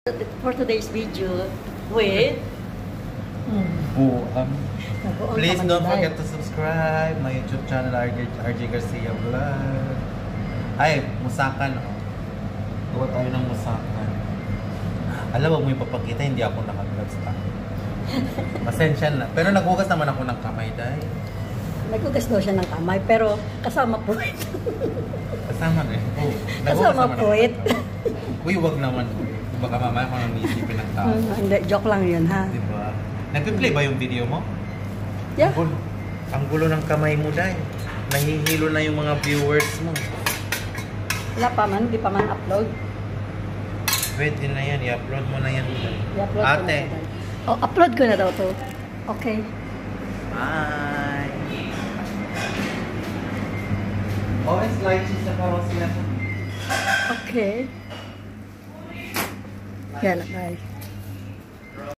For today's video with please don't forget to subscribe my YouTube channel, RJ Garcia Vlog. Ay, musakan. Gawa tayo ng musakan. Alam mo yung papakita, hindi ako naka-gloves pa. Pasensya na. Pero naghugas naman ako ng kamay dahil. Naghugas daw siya ng kamay, pero kasama po ito. Kasama na eh. Oh, kasama po ito. Uy, wag naman. Baka mamaya kung anong isipin ng tao. Hindi, joke lang yun, ha? Diba? Nag-play ba yung video mo? Yeah. Ang gulo ng kamay mo dahil. Nahihilo na yung mga viewers mo. Wala pa man, di pa man upload. Pwede na yan, i-upload mo na yan. I-upload Ate. ko na daw. Oh, upload ko na daw to. Okay. Bye! Always like sa karos sila. Okay. Yan, bye.